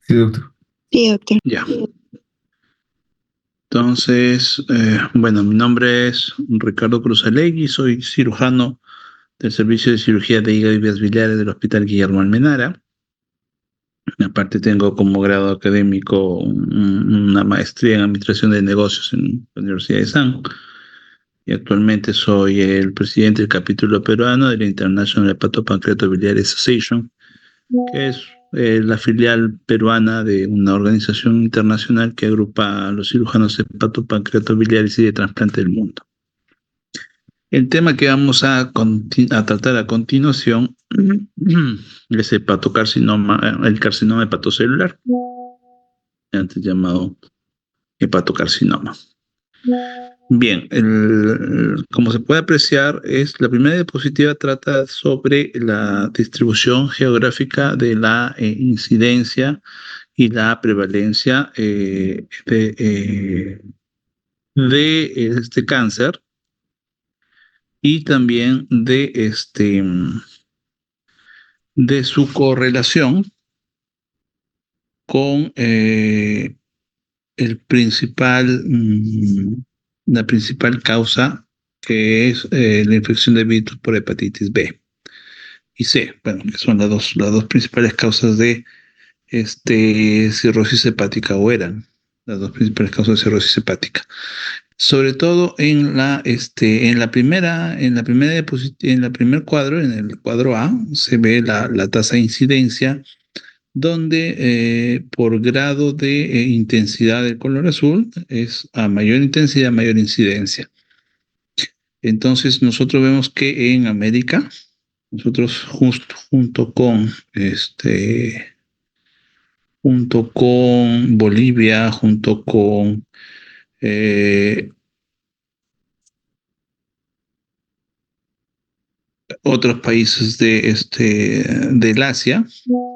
Sí, doctor. Sí, doctor. Ya. Entonces, bueno, mi nombre es Ricardo Cruzalegui, soy cirujano del Servicio de Cirugía de Hígado y Vías Biliares del Hospital Guillermo Almenara. Aparte tengo como grado académico una maestría en Administración de Negocios en la Universidad de San. Y actualmente soy el presidente del capítulo peruano de la International Hepatopancreatobiliary Association, que es la filial peruana de una organización internacional que agrupa a los cirujanos hepatopancreatobiliares y de trasplante del mundo. El tema que vamos a tratar a continuación es el hepatocarcinoma, el carcinoma hepatocelular, antes llamado hepatocarcinoma. Bien, como se puede apreciar, la primera diapositiva trata sobre la distribución geográfica de la incidencia y la prevalencia de este cáncer y también de su correlación con la principal causa, que es la infección de virus por hepatitis B y C, bueno, que son las dos principales causas de cirrosis hepática, o eran las dos principales causas de cirrosis hepática. Sobre todo en la primer cuadro, en el cuadro A, se ve la tasa de incidencia, donde por grado de intensidad del color azul es a mayor intensidad, mayor incidencia. Entonces nosotros vemos que en América, nosotros junto con Bolivia, junto con otros países del Asia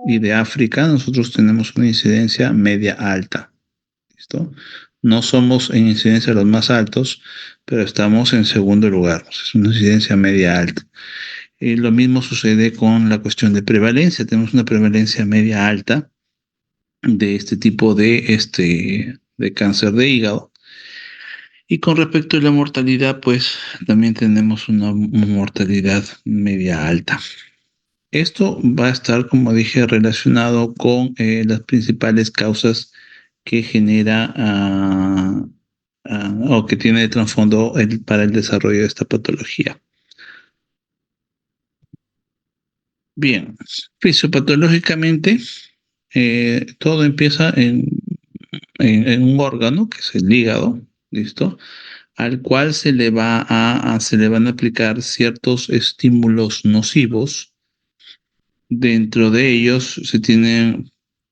y de África, nosotros tenemos una incidencia media alta. ¿Listo? No somos en incidencia los más altos, pero estamos en segundo lugar. Es una incidencia media alta. Y lo mismo sucede con la cuestión de prevalencia. Tenemos una prevalencia media alta de este tipo de cáncer de hígado. Y con respecto a la mortalidad, pues también tenemos una mortalidad media alta. Esto va a estar, como dije, relacionado con las principales causas que genera o que tiene de trasfondo para el desarrollo de esta patología. Bien, fisiopatológicamente, todo empieza en un órgano, que es el hígado, ¿listo? Al cual se le van a aplicar ciertos estímulos nocivos. Dentro de ellos se tiene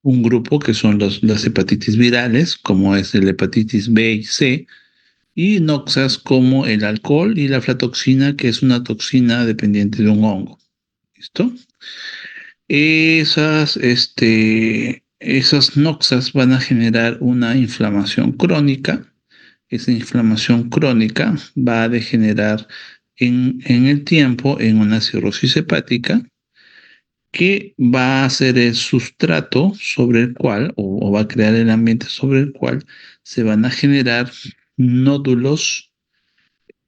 un grupo que son las hepatitis virales, como es el hepatitis B y C, y noxas como el alcohol y la aflatoxina, que es una toxina dependiente de un hongo. ¿Listo? Esas noxas van a generar una inflamación crónica. Esa inflamación crónica va a degenerar en el tiempo en una cirrosis hepática, que va a ser el sustrato sobre el cual, o va a crear el ambiente sobre el cual se van a generar nódulos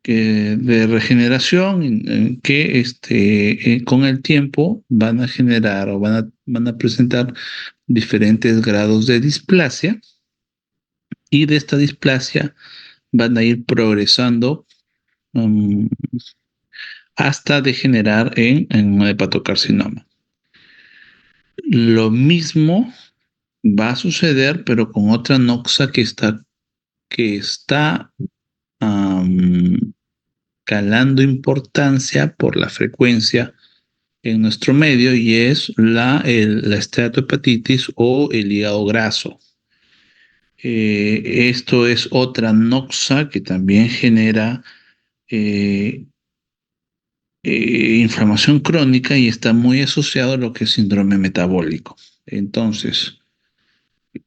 de regeneración, que con el tiempo van a generar o van a presentar diferentes grados de displasia, y de esta displasia van a ir progresando hasta degenerar en un hepatocarcinoma. Lo mismo va a suceder, pero con otra noxa que está calando importancia por la frecuencia en nuestro medio, y es la esteatohepatitis o el hígado graso. Esto es otra noxa que también genera inflamación crónica, y está muy asociado a lo que es síndrome metabólico. Entonces,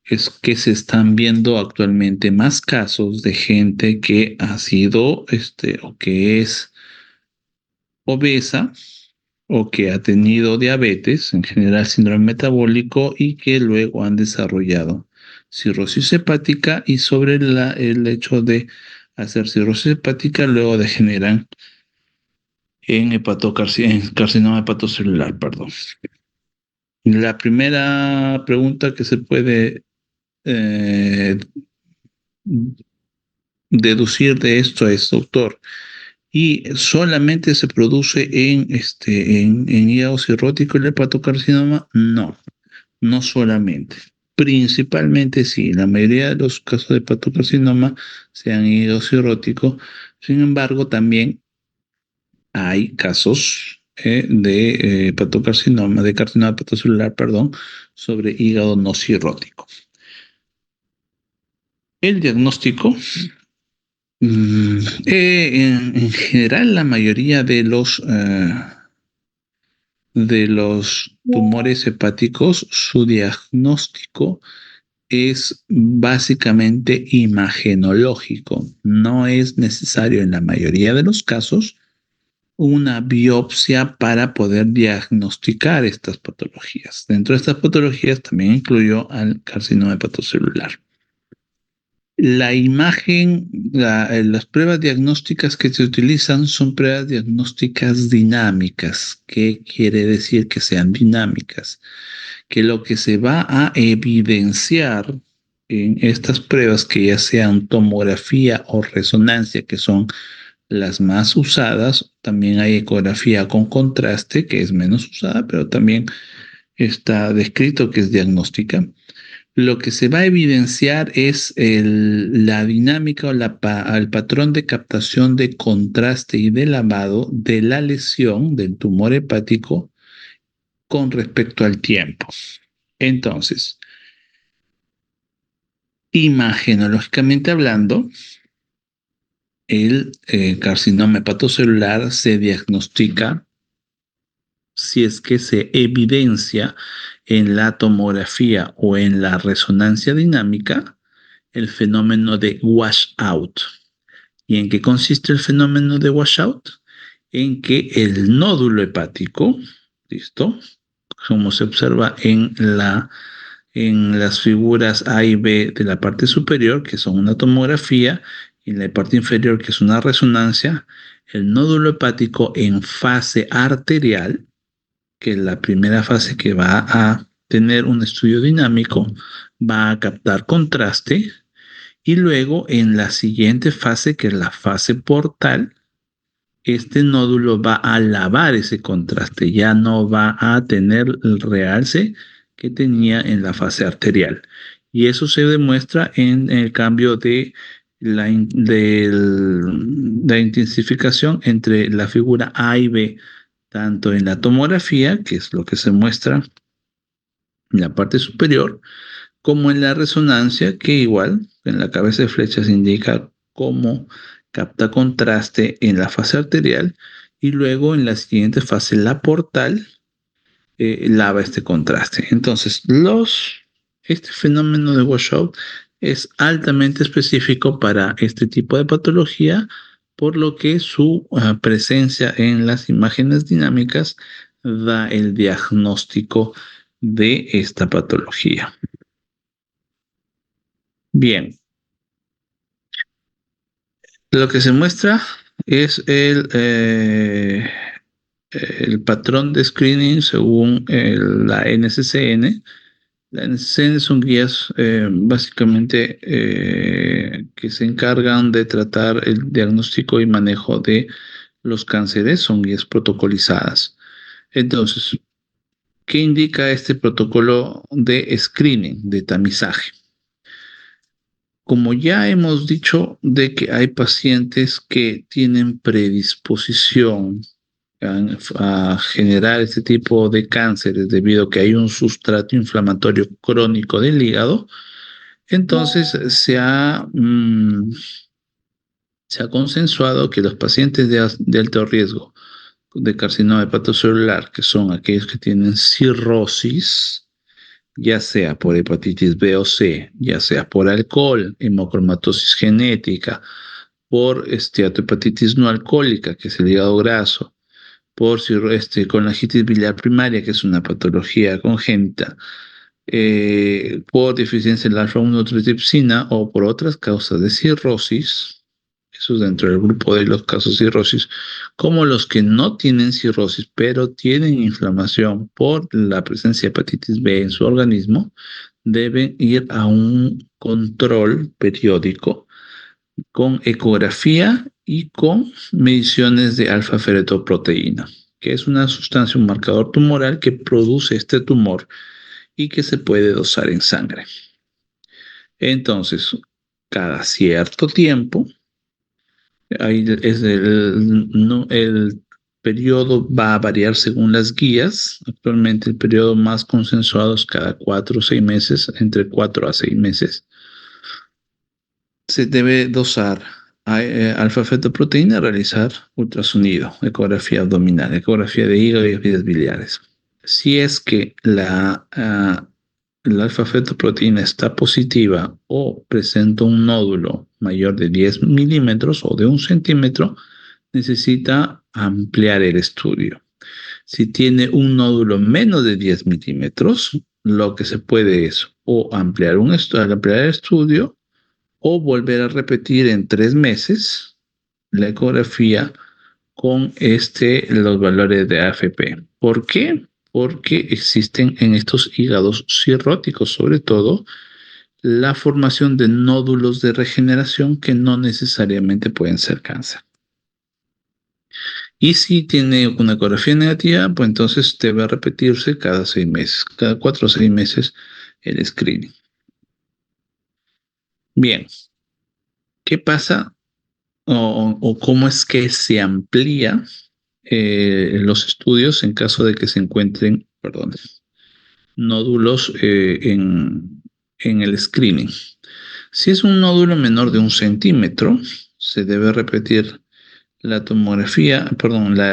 es que se están viendo actualmente más casos de gente que ha sido o que es obesa, o que ha tenido diabetes, en general síndrome metabólico, y que luego han desarrollado cirrosis hepática, y sobre el hecho de hacer cirrosis hepática luego degeneran en carcinoma hepatocelular, perdón. La primera pregunta que se puede eh, deducir de esto es, doctor, ¿y solamente se produce en hígado cirrótico el hepatocarcinoma? No, no solamente. Principalmente sí, la mayoría de los casos de hepatocarcinoma se han hígado cirrótico. Sin embargo, también hay casos de hepatocarcinoma, de carcinoma hepatocelular, perdón, sobre hígado no cirrótico. El diagnóstico, en general, la mayoría de los tumores hepáticos, su diagnóstico es básicamente imagenológico. No es necesario en la mayoría de los casos una biopsia para poder diagnosticar estas patologías. Dentro de estas patologías también incluyó al carcinoma hepatocelular. La imagen, las pruebas diagnósticas que se utilizan son pruebas diagnósticas dinámicas. ¿Qué quiere decir que sean dinámicas? Que lo que se va a evidenciar en estas pruebas, que ya sean tomografía o resonancia, que son las más usadas, también hay ecografía con contraste, que es menos usada, pero también está descrito que es diagnóstica. Lo que se va a evidenciar es la dinámica o el patrón de captación de contraste y de lavado de la lesión del tumor hepático con respecto al tiempo. Entonces, imagenológicamente hablando, el carcinoma hepatocelular se diagnostica si es que se evidencia en la tomografía o en la resonancia dinámica el fenómeno de washout. ¿Y en qué consiste el fenómeno de washout? En que el nódulo hepático, ¿listo? Como se observa en las figuras A y B de la parte superior, que son una tomografía, y en la parte inferior, que es una resonancia, el nódulo hepático en fase arterial, que es la primera fase que va a tener un estudio dinámico, va a captar contraste, y luego en la siguiente fase, que es la fase portal, este nódulo va a lavar ese contraste, ya no va a tener el realce que tenía en la fase arterial. Y eso se demuestra en el cambio de la intensificación entre la figura A y B, tanto en la tomografía, que es lo que se muestra en la parte superior, como en la resonancia, que igual en la cabeza de flechas indica cómo capta contraste en la fase arterial, y luego en la siguiente fase, la portal, lava este contraste. Entonces, este fenómeno de washout es altamente específico para este tipo de patología, por lo que su presencia en las imágenes dinámicas da el diagnóstico de esta patología. Bien, lo que se muestra es el patrón de screening según la NCCN. La NCCN son guías básicamente que se encargan de tratar el diagnóstico y manejo de los cánceres, son guías protocolizadas. Entonces, ¿qué indica este protocolo de screening, de tamizaje? Como ya hemos dicho de que hay pacientes que tienen predisposición a generar este tipo de cánceres debido a que hay un sustrato inflamatorio crónico del hígado, entonces se ha consensuado que los pacientes de alto riesgo de carcinoma hepatocelular, que son aquellos que tienen cirrosis, ya sea por hepatitis B o C, ya sea por alcohol, hemocromatosis genética, por esteatohepatitis no alcohólica, que es el hígado graso, colangitis biliar primaria, que es una patología congénita, por deficiencia en la alfa-1 tripsina o por otras causas de cirrosis, eso es dentro del grupo de los casos de cirrosis, como los que no tienen cirrosis, pero tienen inflamación por la presencia de hepatitis B en su organismo, deben ir a un control periódico con ecografía y con mediciones de alfa-fetoproteína, que es una sustancia, un marcador tumoral que produce este tumor y que se puede dosar en sangre. Entonces, cada cierto tiempo, ahí es el periodo va a variar según las guías. Actualmente el periodo más consensuado es cada 4 o 6 meses, entre 4 a 6 meses. Se debe dosar alfa-fetoproteína, realizar ultrasonido, ecografía abdominal, ecografía de hígado y vías biliares. Si es que la alfa-fetoproteína está positiva o presenta un nódulo mayor de 10 milímetros o de 1 centímetro, necesita ampliar el estudio. Si tiene un nódulo menos de 10 milímetros, lo que se puede es o ampliar el estudio o volver a repetir en 3 meses la ecografía con los valores de AFP. ¿Por qué? Porque existen en estos hígados cirróticos, sobre todo, la formación de nódulos de regeneración que no necesariamente pueden ser cáncer. Y si tiene una ecografía negativa, pues entonces debe repetirse cada 6 meses, cada 4 o 6 meses el screening. Bien, ¿qué pasa o cómo es que se amplía los estudios en caso de que se encuentren, nódulos en el screening? Si es un nódulo menor de 1 centímetro, se debe repetir la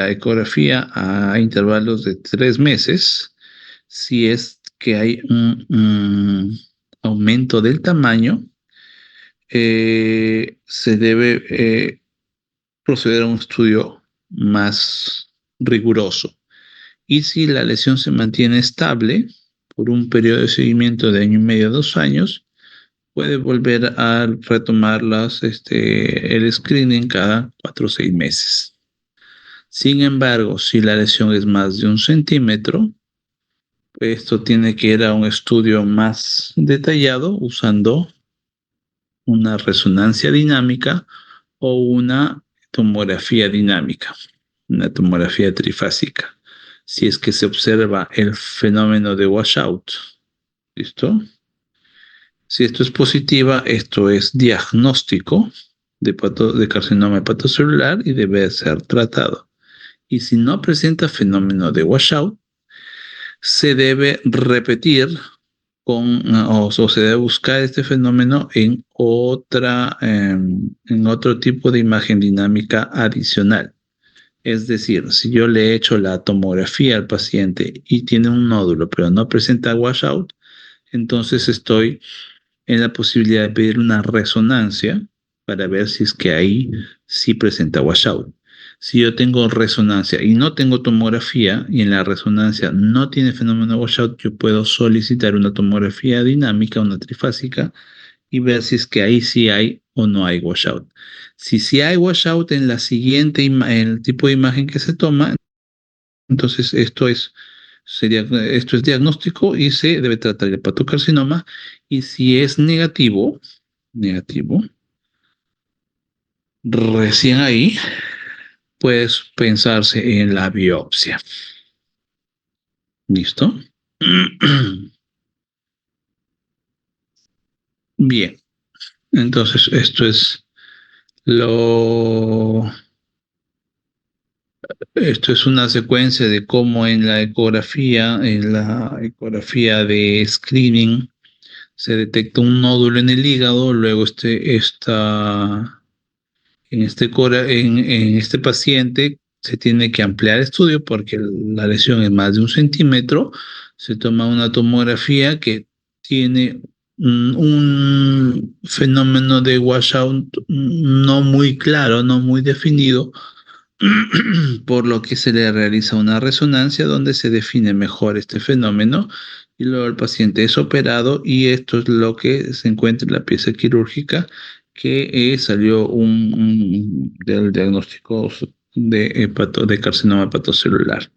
ecografía a intervalos de 3 meses. Si es que hay un aumento del tamaño, se debe proceder a un estudio más riguroso. Y si la lesión se mantiene estable por un periodo de seguimiento de 1,5 a 2 años, puede volver a retomar el screening cada 4 o 6 meses. Sin embargo, si la lesión es más de 1 centímetro, esto tiene que ir a un estudio más detallado usando una resonancia dinámica o una tomografía dinámica, una tomografía trifásica, si es que se observa el fenómeno de washout. ¿Listo? Si esto es positiva, esto es diagnóstico de carcinoma hepatocelular y debe ser tratado. Y si no presenta fenómeno de washout, se debe repetir o se debe buscar este fenómeno en otro tipo de imagen dinámica adicional. Es decir, si yo le he hecho la tomografía al paciente y tiene un nódulo, pero no presenta washout, entonces estoy en la posibilidad de pedir una resonancia para ver si es que ahí sí presenta washout. Si yo tengo resonancia y no tengo tomografía y en la resonancia no tiene fenómeno de washout, yo puedo solicitar una tomografía dinámica, una trifásica, y ver si es que ahí sí hay o no hay washout. Si sí hay washout en el tipo de imagen que se toma, entonces esto es diagnóstico y se debe tratar el hepatocarcinoma. Y si es negativo, recién ahí puedes pensarse en la biopsia. ¿Listo? Bien, entonces esto es una secuencia de cómo en la ecografía de screening, se detecta un nódulo en el hígado, luego en este paciente se tiene que ampliar el estudio porque la lesión es más de 1 centímetro, se toma una tomografía que tiene un fenómeno de washout no muy claro, no muy definido, por lo que se le realiza una resonancia donde se define mejor este fenómeno y luego el paciente es operado y esto es lo que se encuentra en la pieza quirúrgica que salió del diagnóstico de carcinoma hepatocelular.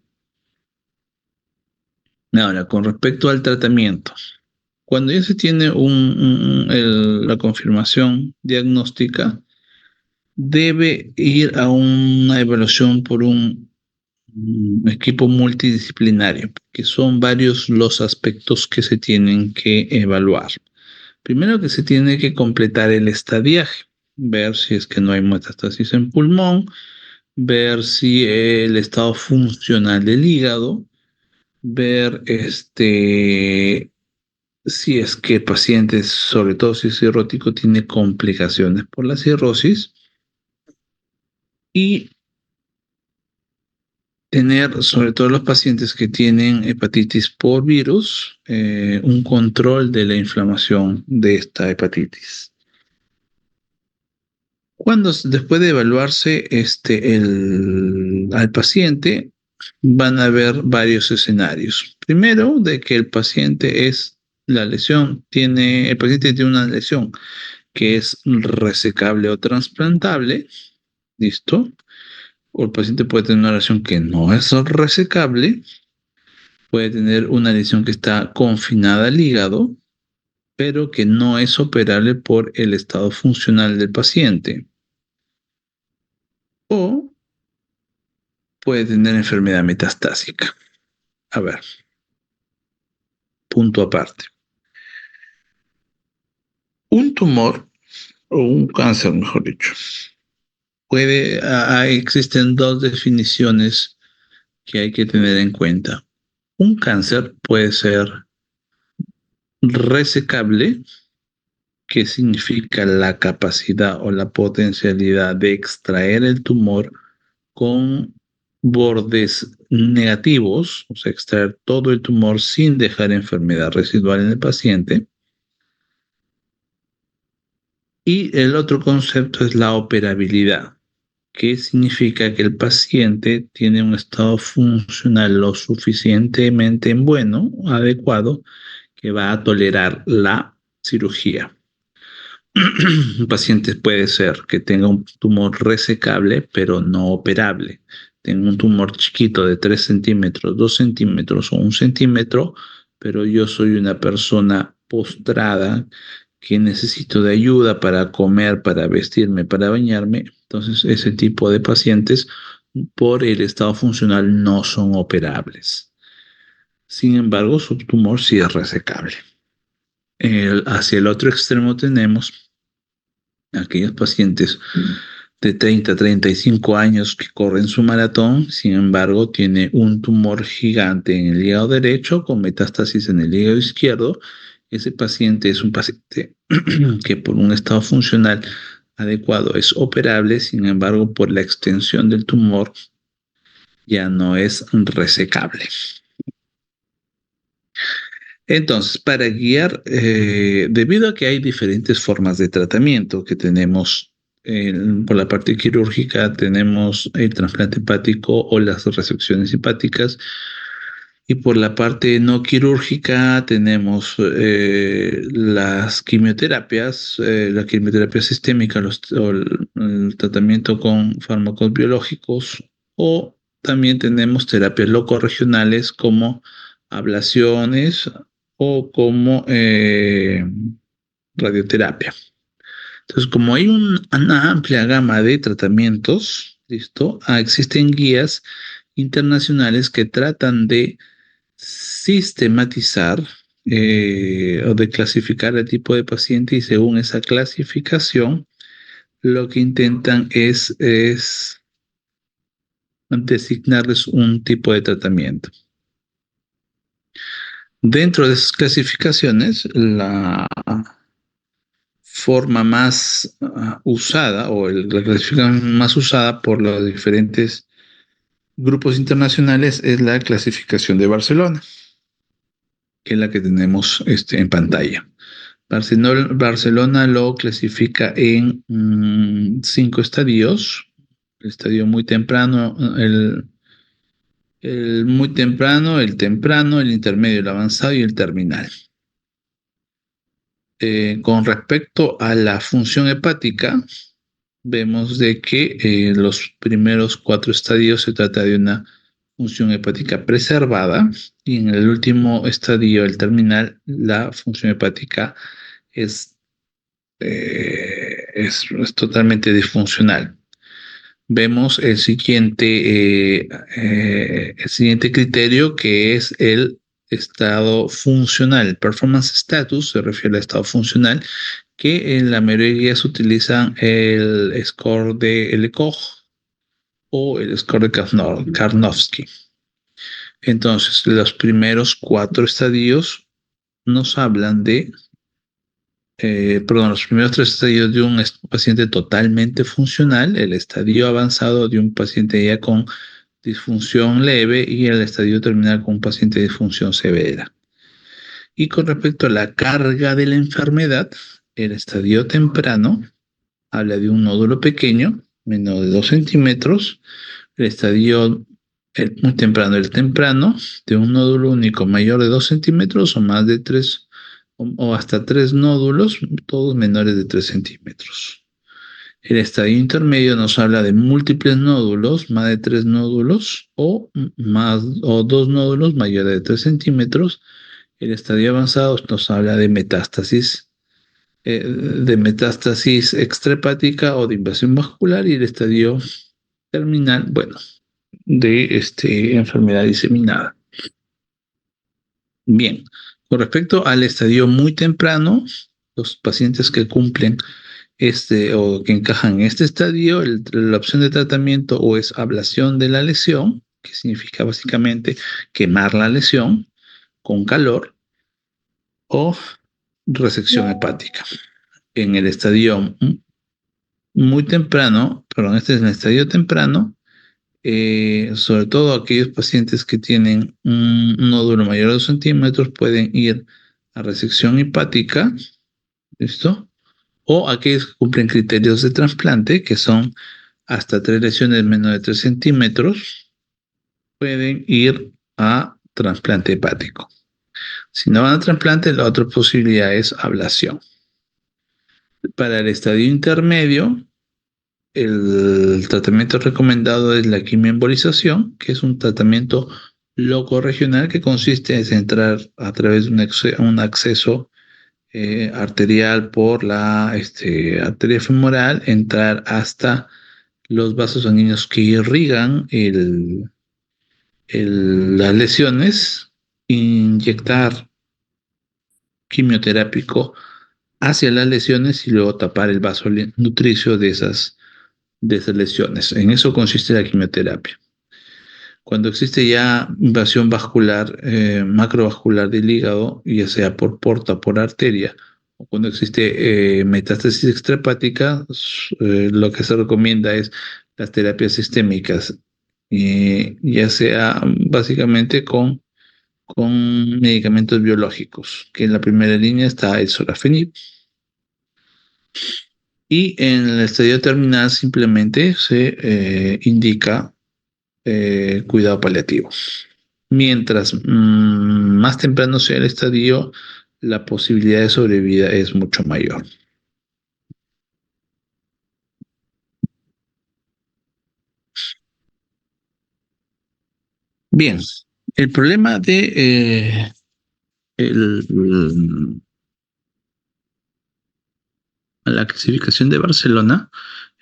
Ahora, con respecto al tratamiento, cuando ya se tiene la confirmación diagnóstica, debe ir a una evaluación por un equipo multidisciplinario, que son varios los aspectos que se tienen que evaluar. Primero que se tiene que completar el estadiaje, ver si es que no hay metástasis en pulmón, ver si el estado funcional del hígado, ver si es que el paciente, sobre todo si es cirrótico, tiene complicaciones por la cirrosis y tener, sobre todo los pacientes que tienen hepatitis por virus, un control de la inflamación de esta hepatitis. Después de evaluarse al paciente, van a haber varios escenarios. Primero, de que el paciente el paciente tiene una lesión que es resecable o trasplantable, ¿listo? O el paciente puede tener una lesión que no es resecable, puede tener una lesión que está confinada al hígado, pero que no es operable por el estado funcional del paciente. O puede tener enfermedad metastásica. A ver, punto aparte. Un tumor, o un cáncer, mejor dicho, existen dos definiciones que hay que tener en cuenta. Un cáncer puede ser resecable, que significa la capacidad o la potencialidad de extraer el tumor con bordes negativos, o sea, extraer todo el tumor sin dejar enfermedad residual en el paciente. Y el otro concepto es la operabilidad, que significa que el paciente tiene un estado funcional lo suficientemente bueno, adecuado, que va a tolerar la cirugía. Un paciente puede ser que tenga un tumor resecable, pero no operable. Tengo un tumor chiquito de 3 centímetros, 2 centímetros o 1 centímetro, pero yo soy una persona postrada que necesito de ayuda para comer, para vestirme, para bañarme. Entonces, ese tipo de pacientes, por el estado funcional, no son operables. Sin embargo, su tumor sí es resecable. Hacia el otro extremo tenemos aquellos pacientes de 30 a 35 años que corren su maratón, sin embargo, tiene un tumor gigante en el hígado derecho con metástasis en el hígado izquierdo. Ese paciente es un paciente que por un estado funcional adecuado es operable, sin embargo, por la extensión del tumor ya no es resecable. Entonces, para guiar, debido a que hay diferentes formas de tratamiento que tenemos, por la parte quirúrgica tenemos el trasplante hepático o las resecciones hepáticas, y por la parte no quirúrgica tenemos las quimioterapias, la quimioterapia sistémica, el tratamiento con fármacos biológicos, o también tenemos terapias locorregionales como ablaciones o como radioterapia. Entonces, como hay una amplia gama de tratamientos, ¿listo? Existen guías internacionales que tratan de sistematizar o de clasificar el tipo de paciente, y según esa clasificación, lo que intentan es designarles un tipo de tratamiento. Dentro de esas clasificaciones, la forma más usada o la clasificación más usada por los diferentes grupos internacionales es la clasificación de Barcelona, que es la que tenemos en pantalla. Barcelona lo clasifica en 5 estadios. el estadio muy temprano, el muy temprano, el temprano, el intermedio, el avanzado y el terminal. Con respecto a la función hepática, vemos de que los primeros 4 estadios se trata de una función hepática preservada y en el último estadio, el terminal, la función hepática es, es totalmente disfuncional. Vemos el siguiente criterio, que es el estado funcional. Performance status se refiere al estado funcional, que en la mayoría se utiliza el score de LCOG o el score de Karnofsky. Entonces, los primeros 4 estadios nos hablan de, los primeros 3 estadios de un paciente totalmente funcional, el estadio avanzado de un paciente ya con disfunción leve y el estadio terminal con un paciente de disfunción severa. Y con respecto a la carga de la enfermedad, el estadio temprano habla de un nódulo pequeño, menos de 2 centímetros, el estadio muy temprano, el temprano, de un nódulo único mayor de 2 centímetros o más de 3 o hasta 3 nódulos, todos menores de 3 centímetros. El estadio intermedio nos habla de múltiples nódulos, más de 3 nódulos o 2 nódulos mayores de 3 centímetros. El estadio avanzado nos habla de metástasis extrahepática o de invasión vascular, y el estadio terminal, bueno, de enfermedad diseminada. Bien, con respecto al estadio muy temprano, los pacientes que cumplen o que encajan en este estadio, la opción de tratamiento o es ablación de la lesión, que significa básicamente quemar la lesión con calor, o resección hepática. En el estadio muy temprano, perdón, este es el estadio temprano, sobre todo aquellos pacientes que tienen un nódulo mayor de 2 centímetros pueden ir a resección hepática, ¿listo? O aquellos que cumplen criterios de trasplante, que son hasta 3 lesiones menos de 3 centímetros, pueden ir a trasplante hepático. Si no van a trasplante, la otra posibilidad es ablación. Para el estadio intermedio, el tratamiento recomendado es la quimioembolización, que es un tratamiento loco regional que consiste en entrar a través de un acceso arterial por la arteria femoral, entrar hasta los vasos sanguíneos que irrigan las lesiones, inyectar quimioterápico hacia las lesiones y luego tapar el vaso nutricio de esas lesiones. En eso consiste la quimioterapia. Cuando existe ya invasión vascular, macrovascular del hígado, ya sea por porta o por arteria, o cuando existe metástasis extrahepática, lo que se recomienda es las terapias sistémicas, ya sea básicamente con medicamentos biológicos, que en la primera línea está el sorafenib. Y en el estadio terminal simplemente se indica cuidado paliativo. Mientras más temprano sea el estadio, la posibilidad de sobrevida es mucho mayor. Bien, el problema de la clasificación de Barcelona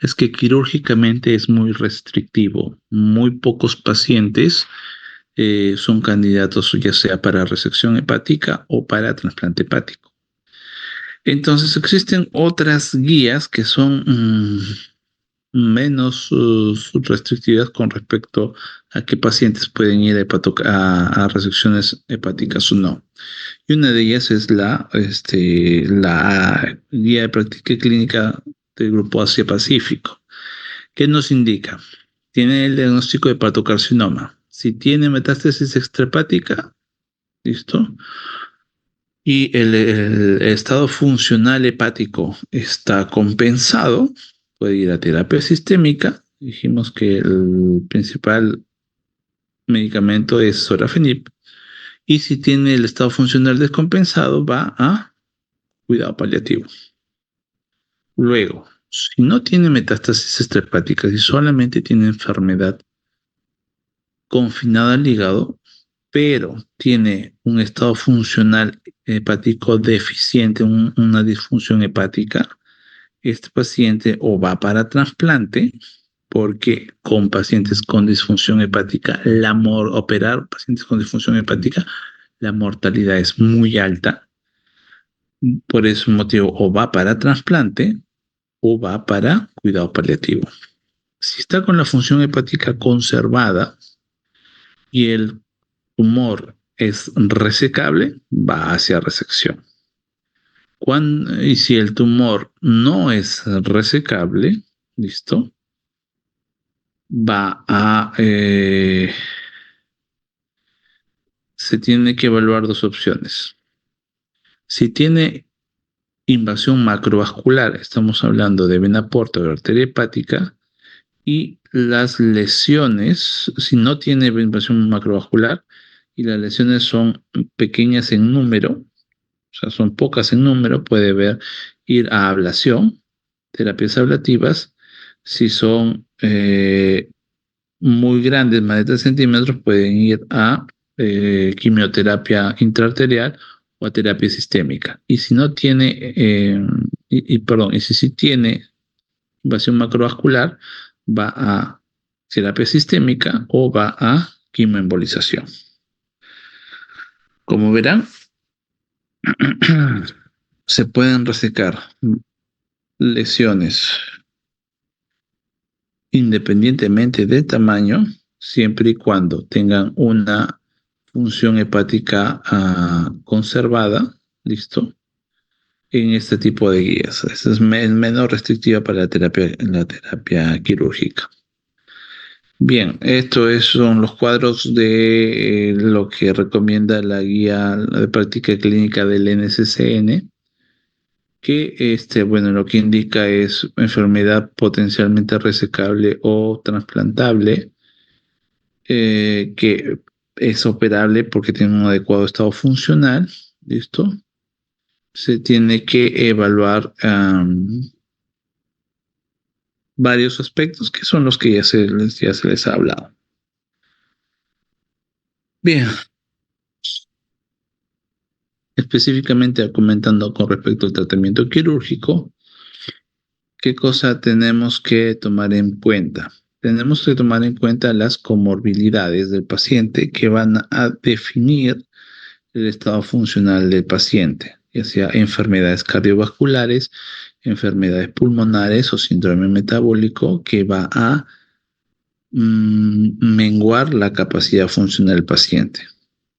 es que quirúrgicamente es muy restrictivo. Muy pocos pacientes son candidatos ya sea para resección hepática o para trasplante hepático. Entonces existen otras guías que son menos restrictivas con respecto a qué pacientes pueden ir a resecciones hepáticas o no. Y una de ellas es la guía de práctica clínica del Grupo Asia-Pacífico, que nos indica: tiene el diagnóstico de hepatocarcinoma, si tiene metástasis extrahepática, ¿listo? Y el estado funcional hepático está compensado, puede ir a terapia sistémica, Dijimos que el principal medicamento es sorafenib. Y si tiene el estado funcional descompensado, va a cuidado paliativo. Luego, si no tiene metástasis extrahepáticas y solamente tiene enfermedad confinada al hígado, pero tiene un estado funcional hepático deficiente, una disfunción hepática, este paciente o va para trasplante, porque con pacientes con disfunción hepática, operar pacientes con disfunción hepática, la mortalidad es muy alta. Por ese motivo, o va para trasplante o va para cuidado paliativo. Si está con la función hepática conservada y el tumor es resecable, va hacia resección. Y si el tumor no es resecable, listo, va a... se tiene que evaluar dos opciones. Si tiene invasión macrovascular, estamos hablando de vena porta o arteria hepática, y las lesiones, si no tiene invasión macrovascular y las lesiones son pequeñas en número, o sea, son pocas en número, puede ir a ablación, terapias ablativas. Si son muy grandes, más de 3 centímetros, pueden ir a quimioterapia intraarterial o a terapia sistémica. Y si no tiene, y si sí tiene invasión macrovascular, va a terapia sistémica o va a quimioembolización. Como verán, se pueden resecar lesiones independientemente del tamaño, siempre y cuando tengan una función hepática conservada, ¿listo? En este tipo de guías. Esta es menos restrictiva para la terapia quirúrgica. Bien, son los cuadros de lo que recomienda la guía de práctica clínica del NCCN, que bueno, lo que indica es enfermedad potencialmente resecable o trasplantable, que es operable porque tiene un adecuado estado funcional, ¿listo? Se tiene que evaluar varios aspectos que son los que ya se les ha hablado. Bien, específicamente comentando con respecto al tratamiento quirúrgico, ¿qué cosa tenemos que tomar en cuenta? Tenemos que tomar en cuenta las comorbilidades del paciente que van a definir el estado funcional del paciente, ya sea enfermedades cardiovasculares, enfermedades pulmonares o síndrome metabólico, que va a menguar la capacidad funcional del paciente.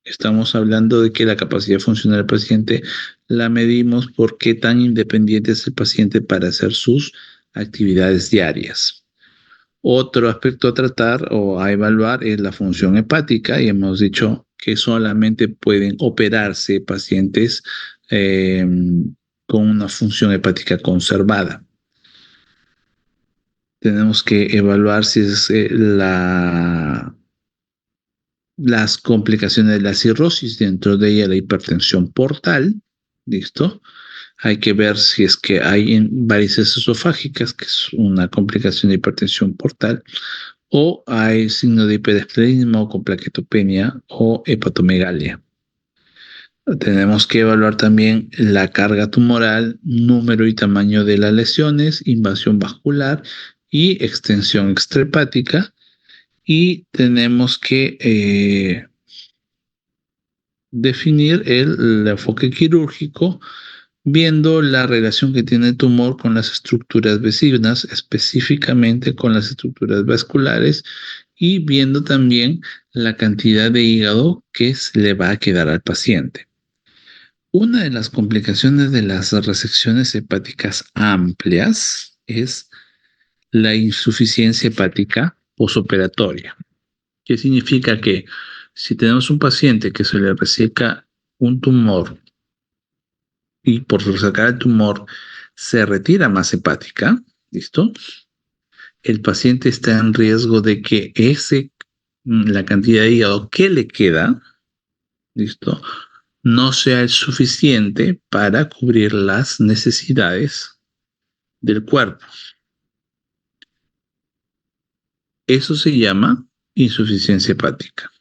Estamos hablando de que la capacidad funcional del paciente la medimos por qué tan independiente es el paciente para hacer sus actividades diarias. Otro aspecto a tratar o a evaluar es la función hepática, y hemos dicho que solamente pueden operarse pacientes con una función hepática conservada. Tenemos que evaluar si es las complicaciones de la cirrosis, dentro de ella la hipertensión portal, ¿listo? Hay que ver si es que hay varices esofágicas, que es una complicación de hipertensión portal, o hay signo de hiperesplenismo con plaquetopenia o hepatomegalia. Tenemos que evaluar también la carga tumoral, número y tamaño de las lesiones, invasión vascular y extensión extrahepática. Y tenemos que definir el enfoque quirúrgico, viendo la relación que tiene el tumor con las estructuras vecinas, específicamente con las estructuras vasculares, y viendo también la cantidad de hígado que se le va a quedar al paciente. Una de las complicaciones de las resecciones hepáticas amplias es la insuficiencia hepática posoperatoria. ¿Qué significa? Que si tenemos un paciente que se le reseca un tumor y por resecar el tumor se retira masa hepática, ¿listo? el paciente está en riesgo de que la cantidad de hígado que le queda, ¿listo?, no sea el suficiente para cubrir las necesidades del cuerpo. Eso se llama insuficiencia hepática.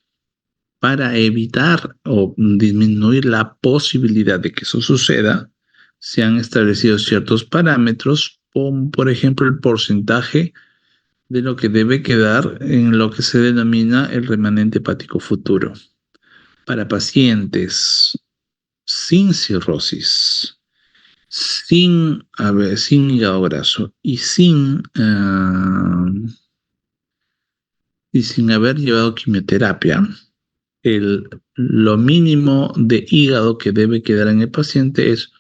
Para evitar o disminuir la posibilidad de que eso suceda, se han establecido ciertos parámetros, como por ejemplo el porcentaje de lo que debe quedar en lo que se denomina el remanente hepático futuro. Para pacientes sin cirrosis, sin hígado graso y sin haber llevado quimioterapia, lo mínimo de hígado que debe quedar en el paciente es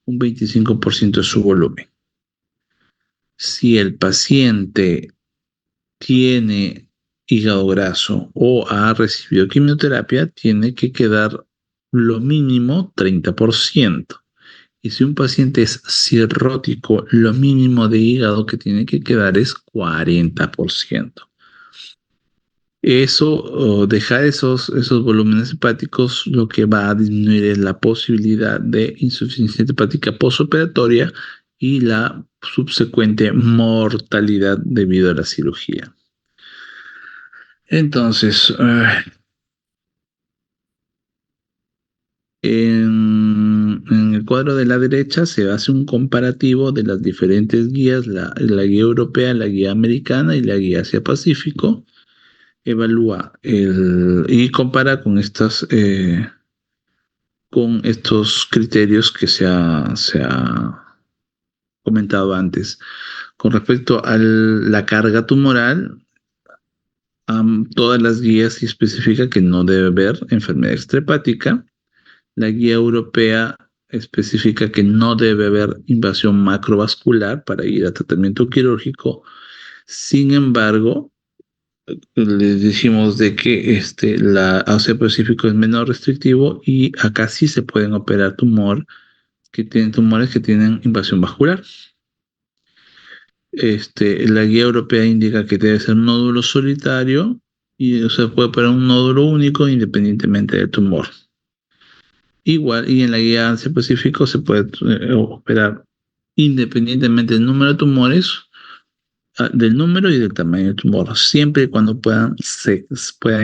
un 25% de su volumen. Si el paciente tiene hígado graso o ha recibido quimioterapia, tiene que quedar lo mínimo 30%. Y si un paciente es cirrótico, lo mínimo de hígado que tiene que quedar es 40%. Eso, dejar esos volúmenes hepáticos, lo que va a disminuir es la posibilidad de insuficiencia hepática postoperatoria y la subsecuente mortalidad debido a la cirugía. Entonces, en el cuadro de la derecha se hace un comparativo de las diferentes guías, la guía europea, la guía americana y la guía Asia-Pacífico. Evalúa y compara con estos criterios que se ha comentado antes. Con respecto a la carga tumoral, todas las guías especifican que no debe haber enfermedad extrahepática. La guía europea especifica que no debe haber invasión macrovascular para ir a tratamiento quirúrgico. Sin embargo, les dijimos de que la Asia Pacífico es menos restrictivo y acá sí se pueden operar tumores que tienen invasión vascular. La guía europea indica que debe ser un nódulo solitario y se puede operar un nódulo único independientemente del tumor. Igual, y en la guía Asia Pacífico se puede operar independientemente del número de tumores, del número y del tamaño del tumor, siempre y cuando puedan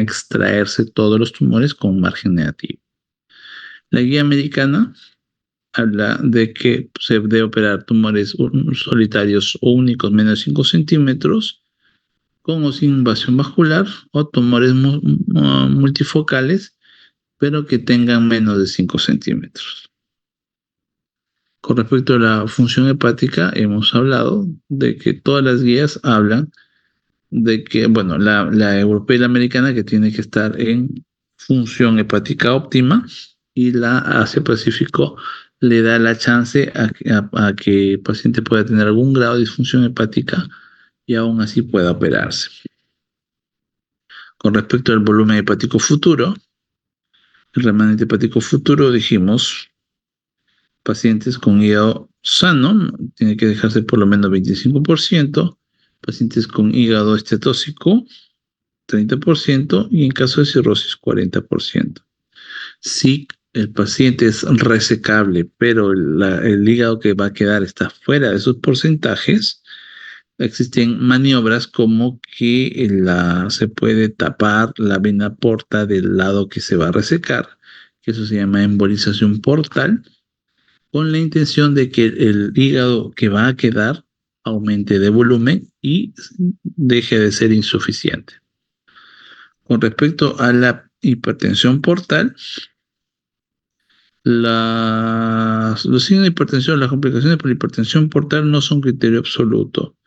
extraerse todos los tumores con margen negativo. La guía americana habla de que se debe operar tumores solitarios o únicos menos de 5 centímetros, con o sin invasión vascular, o tumores multifocales, pero que tengan menos de 5 centímetros. Con respecto a la función hepática, hemos hablado de que todas las guías hablan de que, bueno, la europea y la americana que tiene que estar en función hepática óptima, y la Asia-Pacífico le da la chance a que el paciente pueda tener algún grado de disfunción hepática y aún así pueda operarse. Con respecto al volumen hepático futuro, el remanente hepático futuro, dijimos, pacientes con hígado sano, tiene que dejarse por lo menos 25%, pacientes con hígado estetóxico, 30%, y en caso de cirrosis, 40%. Si el paciente es resecable, pero el hígado que va a quedar está fuera de esos porcentajes, existen maniobras como que se puede tapar la vena porta del lado que se va a resecar, que eso se llama embolización portal, con la intención de que el hígado que va a quedar aumente de volumen y deje de ser insuficiente. Con respecto a la hipertensión portal, los signos de hipertensión, las complicaciones por hipertensión portal no son criterio absoluto,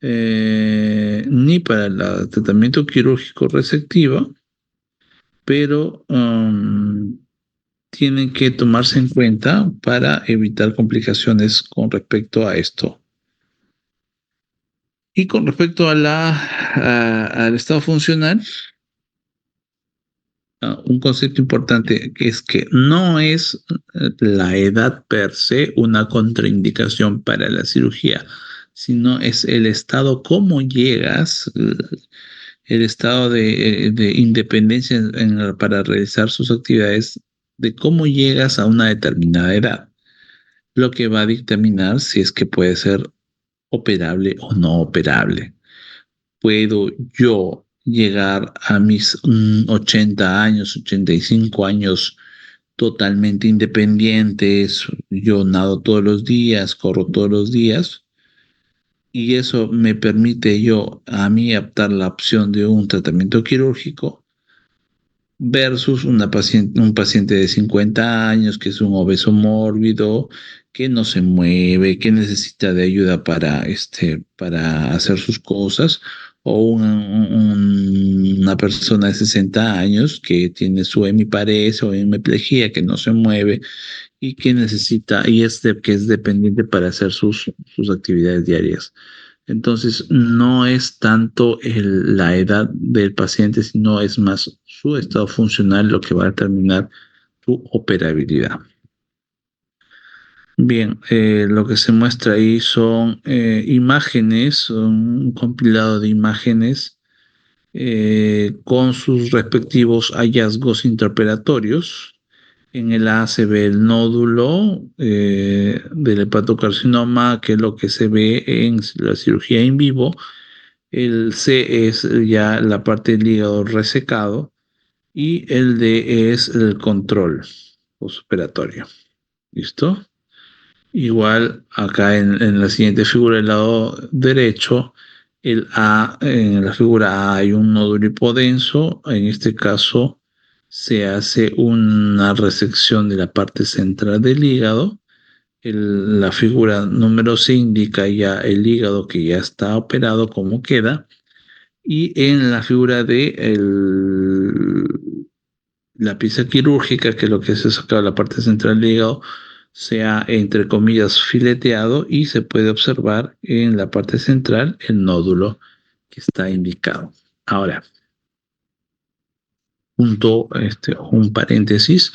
ni para el tratamiento quirúrgico resectivo, pero tienen que tomarse en cuenta para evitar complicaciones con respecto a esto. Y con respecto al estado funcional, un concepto importante que es que no es la edad per se una contraindicación para la cirugía, sino es el estado, cómo llegas, el estado de independencia para realizar sus actividades, de cómo llegas a una determinada edad, lo que va a dictaminar si es que puede ser operable o no operable. ¿Puedo yo llegar a mis 80 años, 85 años totalmente independientes? Yo nado todos los días, corro todos los días, y eso me permite yo a mí optar la opción de un tratamiento quirúrgico versus un paciente de 50 años que es un obeso mórbido, que no se mueve, que necesita de ayuda para hacer sus cosas, o una persona de 60 años que tiene su hemiparesia o hemiplegia, que no se mueve y que necesita, que es dependiente para hacer sus actividades diarias. Entonces, no es tanto la edad del paciente, sino es más su estado funcional lo que va a determinar su operabilidad. Bien, lo que se muestra ahí son imágenes, son un compilado de imágenes con sus respectivos hallazgos intraoperatorios. En el A se ve el nódulo del hepatocarcinoma, que es lo que se ve en la cirugía in vivo. El C es ya la parte del hígado resecado y el D es el control postoperatorio. ¿Listo? Igual acá en la siguiente figura del lado derecho, el A, en la figura A hay un nódulo hipodenso. En este caso se hace una resección de la parte central del hígado. La figura número C indica ya el hígado que ya está operado, cómo queda. Y en la figura de la pieza quirúrgica, que es lo que se saca de la parte central del hígado, se ha, entre comillas, fileteado, y se puede observar en la parte central el nódulo que está indicado. Ahora, un paréntesis,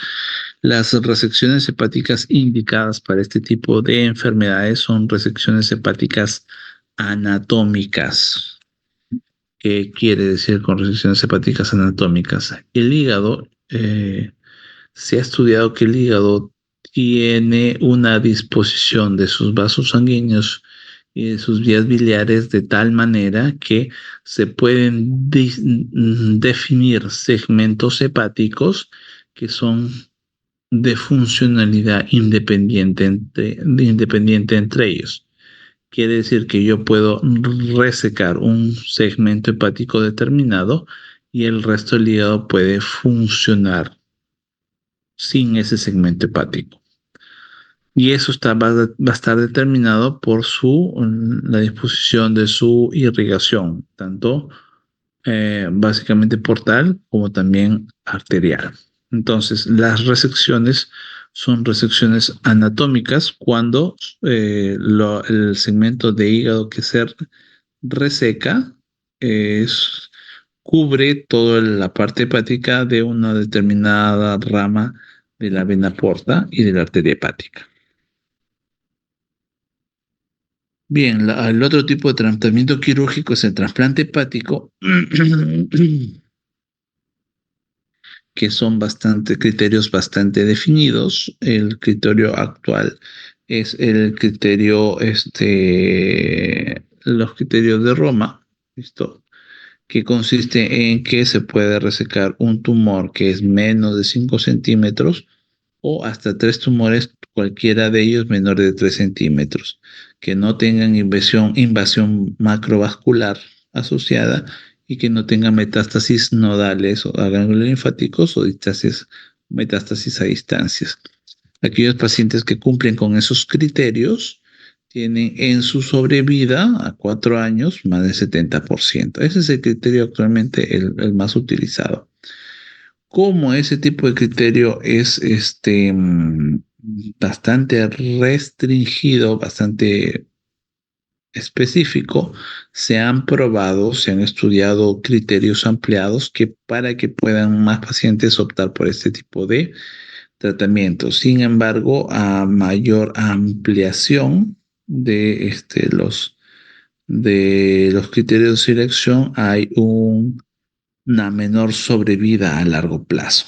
las resecciones hepáticas indicadas para este tipo de enfermedades son resecciones hepáticas anatómicas. ¿Qué quiere decir con resecciones hepáticas anatómicas? El hígado, se ha estudiado que el hígado tiene una disposición de sus vasos sanguíneos y de sus vías biliares de tal manera que se pueden definir segmentos hepáticos que son de funcionalidad independiente entre ellos. Quiere decir que yo puedo resecar un segmento hepático determinado y el resto del hígado puede funcionar sin ese segmento hepático. Y eso va a estar determinado por la disposición de su irrigación, tanto básicamente portal como también arterial. Entonces, las resecciones son resecciones anatómicas cuando el segmento de hígado que se reseca cubre toda la parte hepática de una determinada rama de la vena porta y de la arteria hepática. Bien, el otro tipo de tratamiento quirúrgico es el trasplante hepático, que son criterios bastante definidos. El criterio actual es el criterio, los criterios de Roma, ¿listo? Que consiste en que se puede resecar un tumor que es menos de 5 centímetros o hasta 3 tumores, cualquiera de ellos menor de 3 centímetros, que no tengan invasión macrovascular asociada y que no tengan metástasis nodales o ganglios linfáticos o metástasis a distancias. Aquellos pacientes que cumplen con esos criterios tienen en su sobrevida a 4 años más del 70%. Ese es el criterio actualmente el más utilizado. Como ese tipo de criterio es bastante restringido, bastante específico, se han estudiado criterios ampliados para que puedan más pacientes optar por este tipo de tratamiento. Sin embargo, a mayor ampliación de los de los criterios de selección hay una menor sobrevida a largo plazo.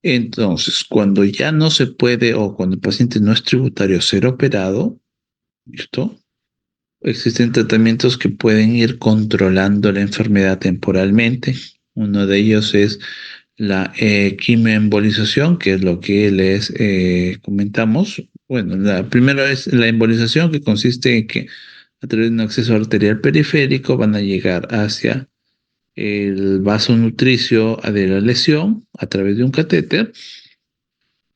Entonces, cuando ya no se puede o cuando el paciente no es tributario ser operado, ¿listo? Existen tratamientos que pueden ir controlando la enfermedad temporalmente. Uno de ellos es la quimioembolización, que es lo que les comentamos. Bueno, la primera es la embolización, que consiste en que a través de un acceso arterial periférico van a llegar hacia el vaso nutricio de la lesión a través de un catéter,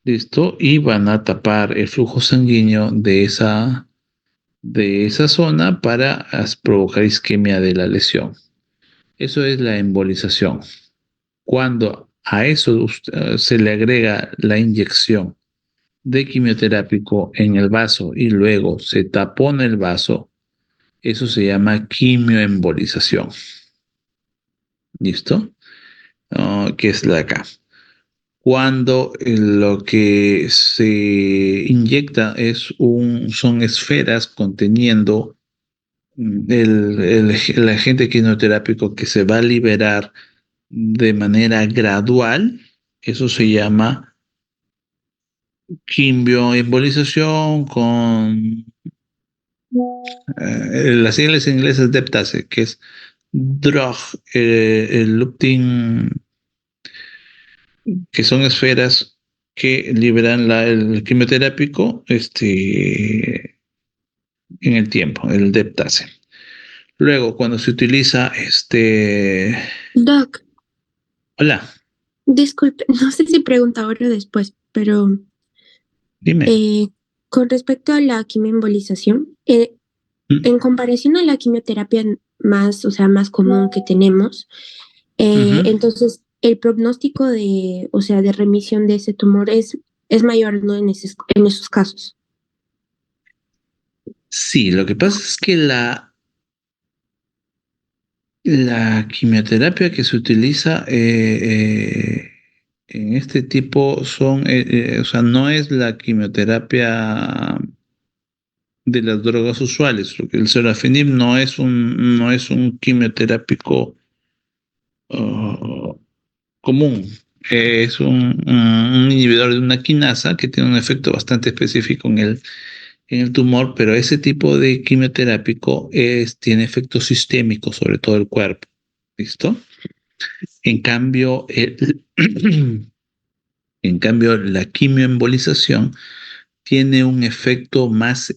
¿listo? Y van a tapar el flujo sanguíneo de esa zona para provocar isquemia de la lesión. Eso es la embolización. Cuando a eso se le agrega la inyección de quimioterápico en el vaso y luego se tapona el vaso, eso se llama quimioembolización. ¿Listo? Que es la de acá. Cuando lo que se inyecta son esferas conteniendo el agente quimioterápico que se va a liberar de manera gradual, eso se llama quimioembolización con las siglas en inglés es DEPTASE, que es drug eluting, que son esferas que liberan el quimioterápico en el tiempo, el DEPTASE. Luego, cuando se utiliza Doc, Hola, disculpe, no sé si pregunta ahora o después, pero dime. con respecto a la quimioembolización, Mm, en comparación a la quimioterapia más, o sea, más común que tenemos, ujú. entonces el pronóstico de, o sea, de remisión de ese tumor es mayor, ¿no? En esos casos. Sí, lo que pasa es que la quimioterapia que se utiliza en este tipo o sea, no es la quimioterapia de las drogas usuales. El sorafenib no es un quimioterápico uh, común. Es un inhibidor de una quinasa que tiene un efecto bastante específico en el tumor, pero ese tipo de quimioterápico tiene efectos sistémicos sobre todo el cuerpo. ¿Listo? En cambio, en cambio la quimioembolización tiene un efecto más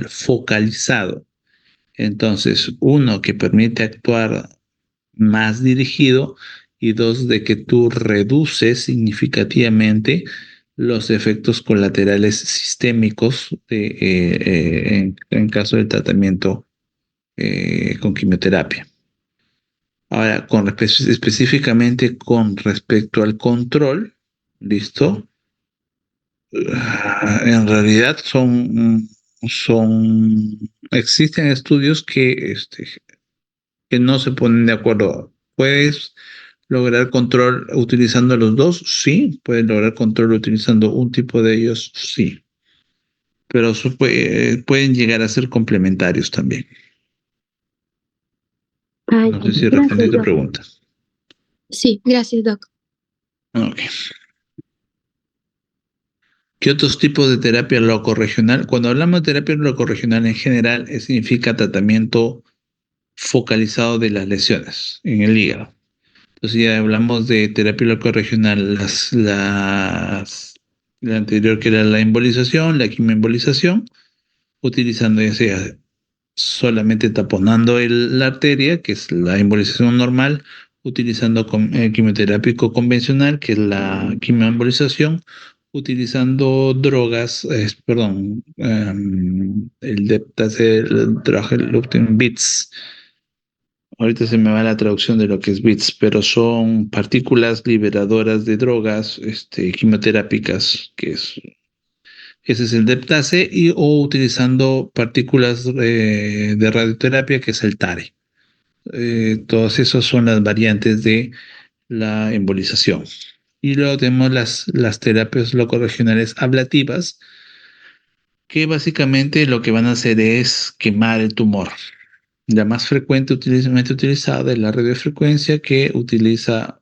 focalizado. Entonces, uno, que permite actuar más dirigido y dos, de que tú reduces significativamente los efectos colaterales sistémicos en caso de tratamiento con quimioterapia. Ahora, específicamente con respecto al control, ¿listo? En realidad existen estudios que no se ponen de acuerdo. ¿Puedes lograr control utilizando los dos? Sí. ¿Puedes lograr control utilizando un tipo de ellos? Sí. Pero pueden llegar a ser complementarios también. Ah, No sé ya. si respondí Gracias, tu Doc. pregunta. Sí, gracias, Doc. Ok. ¿Qué otros tipos de terapia locorregional? Cuando hablamos de terapia locorregional en general, significa tratamiento focalizado de las lesiones en el hígado. Entonces ya hablamos de terapia locorregional, la anterior que era la embolización, la quimioembolización, utilizando ya sea solamente taponando la arteria, que es la embolización normal, utilizando quimioterápico convencional, que es la quimioembolización, utilizando drogas, perdón, el Deptacel, Drug-Eluting bits. Ahorita se me va la traducción de lo que es bits, pero son partículas liberadoras de drogas quimioterápicas, ese es el Deptase, o utilizando partículas de radioterapia, que es el TARE. Todas esas son las variantes de la embolización. Y luego tenemos las terapias locorregionales ablativas, que básicamente lo que van a hacer es quemar el tumor. La más frecuentemente utilizada es la radiofrecuencia, que utiliza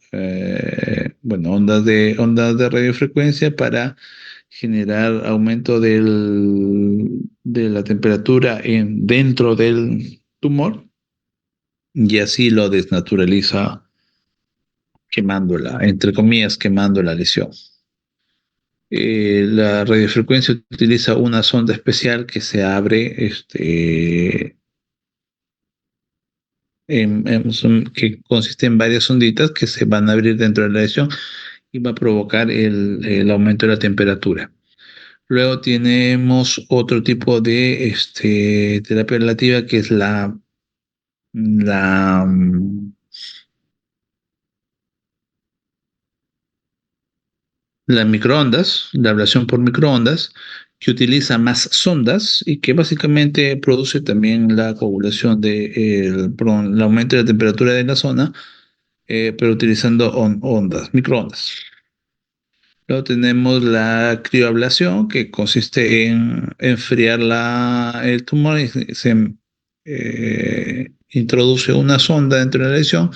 bueno, ondas de radiofrecuencia para generar aumento de la temperatura dentro del tumor, y así lo desnaturaliza quemándola, entre comillas, quemando la lesión. La radiofrecuencia utiliza una sonda especial que se abre, que consiste en varias onditas que se van a abrir dentro de la lesión y va a provocar el aumento de la temperatura. Luego tenemos otro tipo de terapia relativa, que es la, la microondas, la ablación por microondas, que utiliza más sondas y que básicamente produce también la coagulación perdón, el aumento de la temperatura de la zona, pero utilizando microondas. Luego tenemos la crioablación, que consiste en enfriar el tumor y se introduce una sonda dentro de la lesión,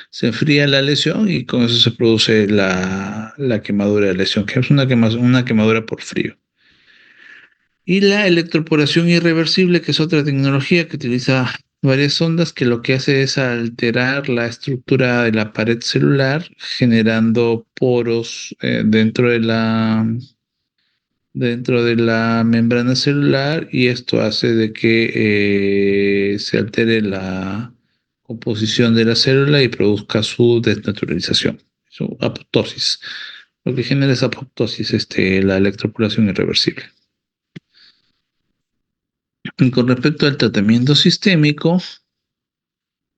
se enfría la lesión y con eso se produce la quemadura de la lesión, que es una quemadura por frío. Y la electroporación irreversible, que es otra tecnología que utiliza varias ondas, que lo que hace es alterar la estructura de la pared celular, generando poros dentro de la membrana celular, y esto hace de que se altere la composición de la célula y produzca su desnaturalización, su apoptosis. Lo que genera es apoptosis, la electroporación irreversible. Y con respecto al tratamiento sistémico,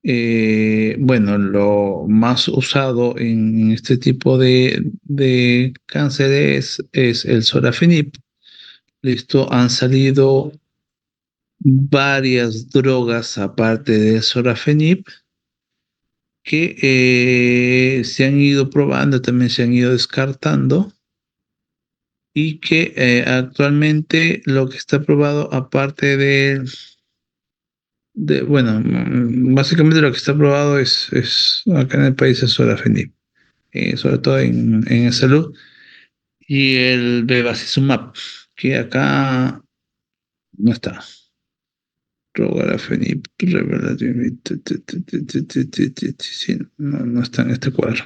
bueno, lo más usado en este tipo de cánceres es el sorafenib. Listo, han salido varias drogas aparte del sorafenib que se han ido probando, también se han ido descartando, y que actualmente lo que está probado aparte bueno, básicamente lo que está probado es acá en el país es sorafenib, sobre todo en salud, y el bevacizumab, que acá no está. Regorafenib, sí, no está en este cuadro.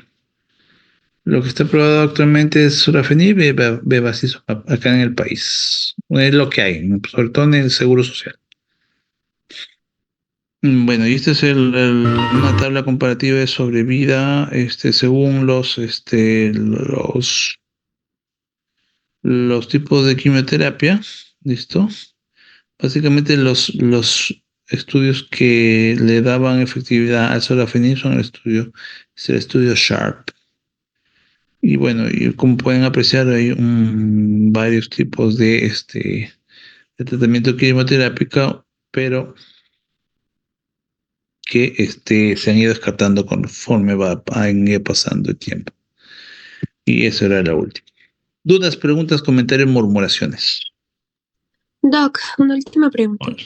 Lo que está aprobado actualmente es sorafenib y bevacizumab acá en el país. Es lo que hay, sobre todo en el Seguro Social. Bueno, y esta es una tabla comparativa de sobrevida, según los tipos de quimioterapia. ¿Listo? Básicamente los estudios que le daban efectividad al sorafenib es el estudio SHARP. Y bueno, y como pueden apreciar, hay varios tipos de tratamiento quimioterápico, pero que se han ido descartando conforme han ido pasando el tiempo. Y eso era la última. Dudas, preguntas, comentarios, murmuraciones. Doc, una última pregunta. Bueno,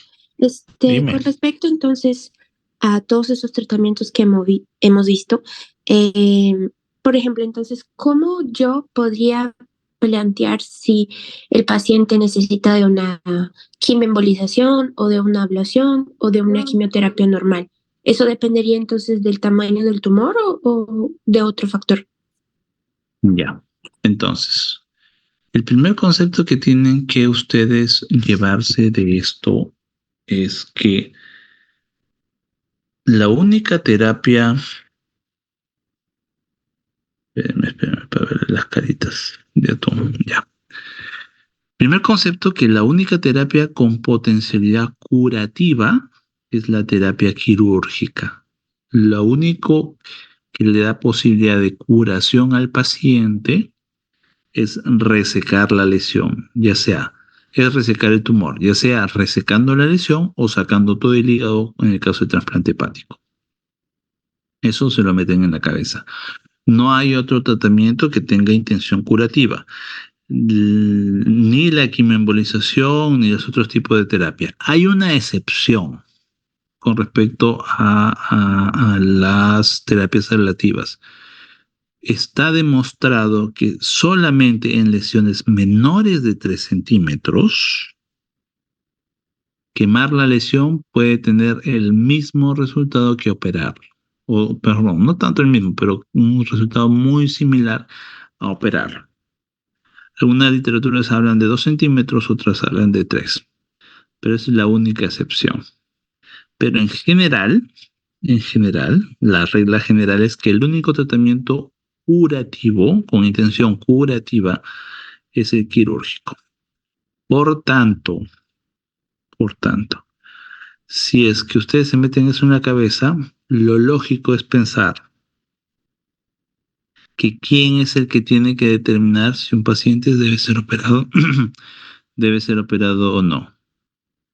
dime. Con respecto entonces a todos esos tratamientos que hemos visto, por ejemplo, entonces, ¿cómo yo podría plantear si el paciente necesita de una quimioembolización o de una ablación o de una quimioterapia normal? ¿Eso dependería entonces del tamaño del tumor o de otro factor? Ya. Entonces, el primer concepto que tienen que ustedes llevarse de esto es que la única terapia, espérenme para ver las caritas de atún, ya. Primer concepto, que la única terapia con potencialidad curativa es la terapia quirúrgica. Lo único que le da posibilidad de curación al paciente es resecar la lesión, es resecar el tumor, ya sea resecando la lesión o sacando todo el hígado en el caso del trasplante hepático. Eso se lo meten en la cabeza. No hay otro tratamiento que tenga intención curativa. ni la quimioembolización ni los otros tipos de terapia. Hay una excepción con respecto a las terapias ablativas. Está demostrado que solamente en lesiones menores de 3 centímetros, quemar la lesión puede tener el mismo resultado que operar. O, perdón, no tanto el mismo, pero un resultado muy similar a operar. Algunas literaturas hablan de 2 centímetros, otras hablan de 3, pero esa es la única excepción. Pero en general, la regla general es que el único tratamiento curativo, con intención curativa, es el quirúrgico. Por tanto, por tanto, si es que ustedes se meten eso en la cabeza, lo lógico es pensar que quién es el que tiene que determinar si un paciente debe ser operado, debe ser operado o no.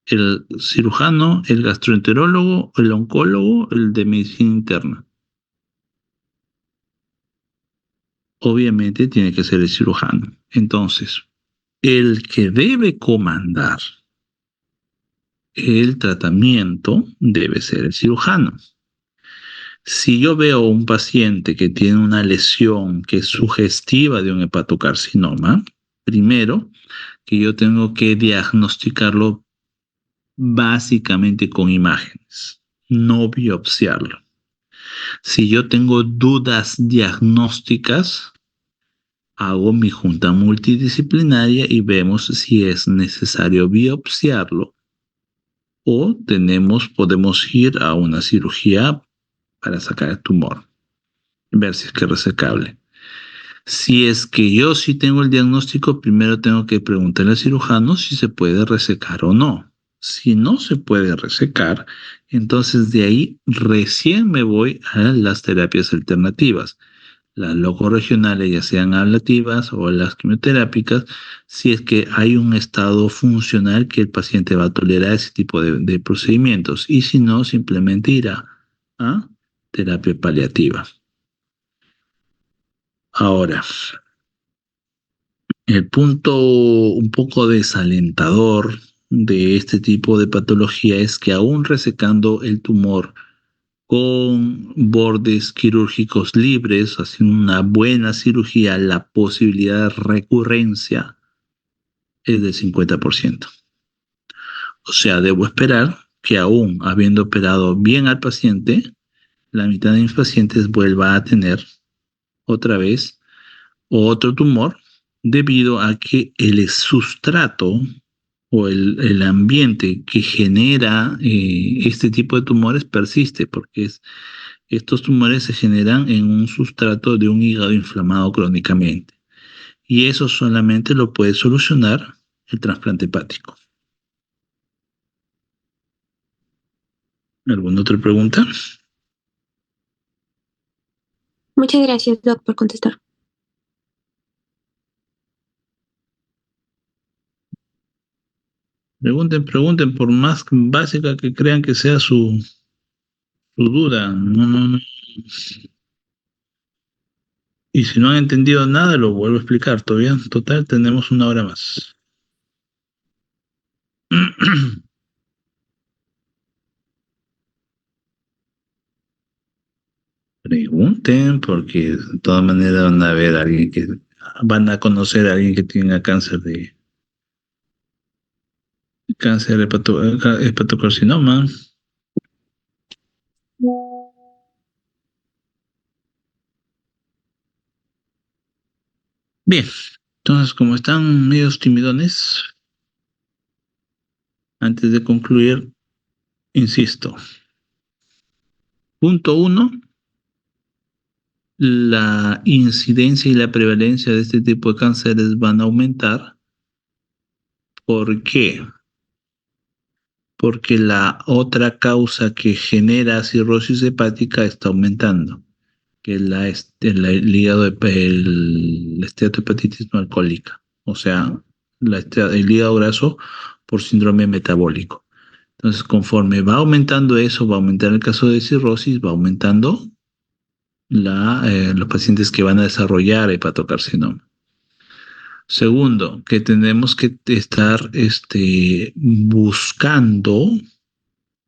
El cirujano, el gastroenterólogo, el oncólogo, el de medicina interna. Obviamente tiene que ser el cirujano. Entonces, el que debe comandar el tratamiento debe ser el cirujano. Si yo veo un paciente que tiene una lesión que es sugestiva de un hepatocarcinoma, primero que yo tengo que diagnosticarlo básicamente con imágenes, no biopsiarlo. Si yo tengo dudas diagnósticas, hago mi junta multidisciplinaria y vemos si es necesario biopsiarlo o podemos ir a una cirugía para sacar el tumor, ver si es que es resecable. Si es que yo sí tengo el diagnóstico, primero tengo que preguntarle al cirujano si se puede resecar o no. Si no se puede resecar, entonces de ahí recién me voy a las terapias alternativas, las locorregionales, ya sean ablativas o las quimioterápicas, si es que hay un estado funcional que el paciente va a tolerar ese tipo de procedimientos. Y si no, simplemente irá a terapia paliativa. Ahora, el punto un poco desalentador de este tipo de patología es que aún resecando el tumor con bordes quirúrgicos libres, haciendo una buena cirugía, la posibilidad de recurrencia es del 50%. O sea, debo esperar que aún habiendo operado bien al paciente, la mitad de mis pacientes vuelva a tener otra vez otro tumor debido a que el sustrato o el ambiente que genera este tipo de tumores persiste, porque estos tumores se generan en un sustrato de un hígado inflamado crónicamente. Y eso solamente lo puede solucionar el trasplante hepático. ¿Alguna otra pregunta? Muchas gracias, Doc, por contestar. Pregunten, por más básica que crean que sea su duda. No. Y si no han entendido nada, lo vuelvo a explicar. Todavía, en total, tenemos 1 hora más. Pregunten, porque de todas maneras van a ver a alguien van a conocer a alguien que tenga cáncer hepatocarcinoma. Bien, entonces como están medios timidones, antes de concluir, insisto. Punto 1, la incidencia y la prevalencia de este tipo de cánceres van a aumentar. ¿Por qué? Porque la otra causa que genera cirrosis hepática está aumentando, que es la esteatohepatitis no alcohólica, o sea, el hígado graso por síndrome metabólico. Entonces, conforme va aumentando eso, va a aumentar el caso de cirrosis, va aumentando los pacientes que van a desarrollar hepatocarcinoma. Segundo, que tenemos que estar buscando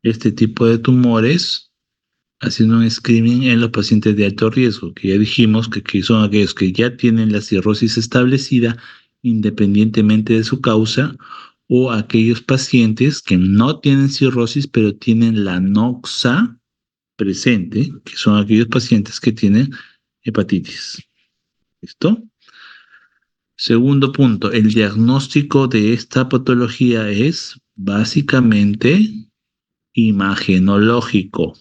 este tipo de tumores, haciendo un screening en los pacientes de alto riesgo, que ya dijimos que son aquellos que ya tienen la cirrosis establecida independientemente de su causa, o aquellos pacientes que no tienen cirrosis pero tienen la noxa presente, que son aquellos pacientes que tienen hepatitis. ¿Listo? Segundo punto, el diagnóstico de esta patología es básicamente imagenológico.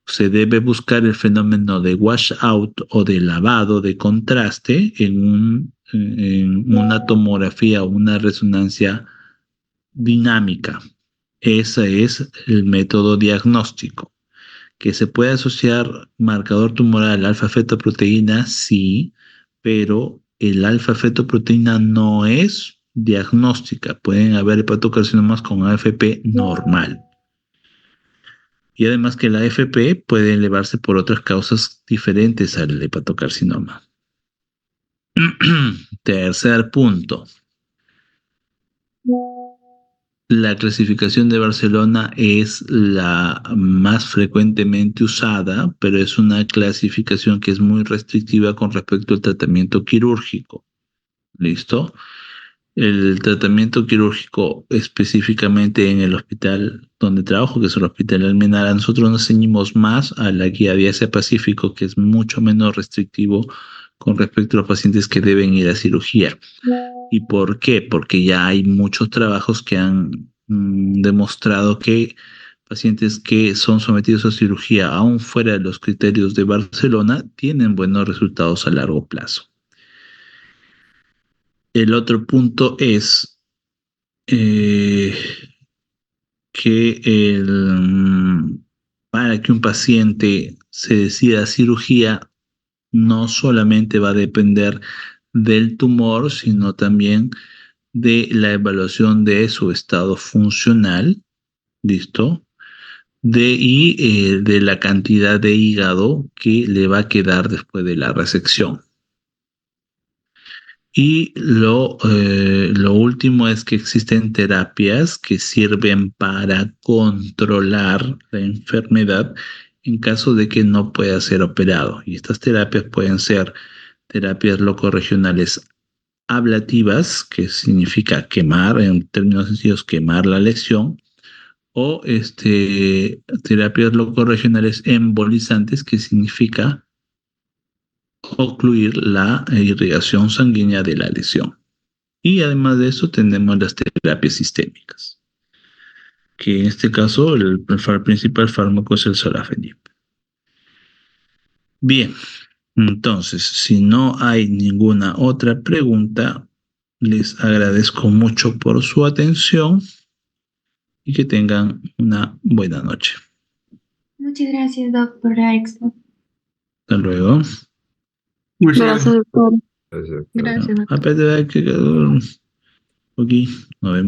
Se debe buscar el fenómeno de washout o de lavado de contraste en una tomografía o una resonancia dinámica. Ese es el método diagnóstico. ¿Que se puede asociar marcador tumoral alfa-fetoproteína? Sí, pero el alfa-fetoproteína no es diagnóstica. Pueden haber hepatocarcinomas con AFP normal. Y además que la AFP puede elevarse por otras causas diferentes al hepatocarcinoma. Tercer punto. La clasificación de Barcelona es la más frecuentemente usada, pero es una clasificación que es muy restrictiva con respecto al tratamiento quirúrgico. ¿Listo? El tratamiento quirúrgico específicamente en el hospital donde trabajo, que es el Hospital Almenara, nosotros nos ceñimos más a la guía de Asia-Pacífico, que es mucho menos restrictivo con respecto a los pacientes que deben ir a cirugía. ¿Y por qué? Porque ya hay muchos trabajos que han demostrado que pacientes que son sometidos a cirugía, aún fuera de los criterios de Barcelona, tienen buenos resultados a largo plazo. El otro punto es que para que un paciente se decida a cirugía, no solamente va a depender del tumor, sino también de la evaluación de su estado funcional, ¿listo? De la cantidad de hígado que le va a quedar después de la resección. Y lo último es que existen terapias que sirven para controlar la enfermedad en caso de que no pueda ser operado. Y estas terapias pueden ser terapias locorregionales ablativas, que significa quemar, en términos sencillos, quemar la lesión, o terapias locorregionales embolizantes, que significa ocluir la irrigación sanguínea de la lesión. Y además de eso tenemos las terapias sistémicas, que en este caso el principal fármaco es el sorafenib. Bien, entonces, si no hay ninguna otra pregunta, les agradezco mucho por su atención y que tengan una buena noche. Muchas gracias, doctora Exo. Hasta luego. Muchas Gracias, doctor. gracias. Gracias, doctor. Aparte de que aquí nos vemos.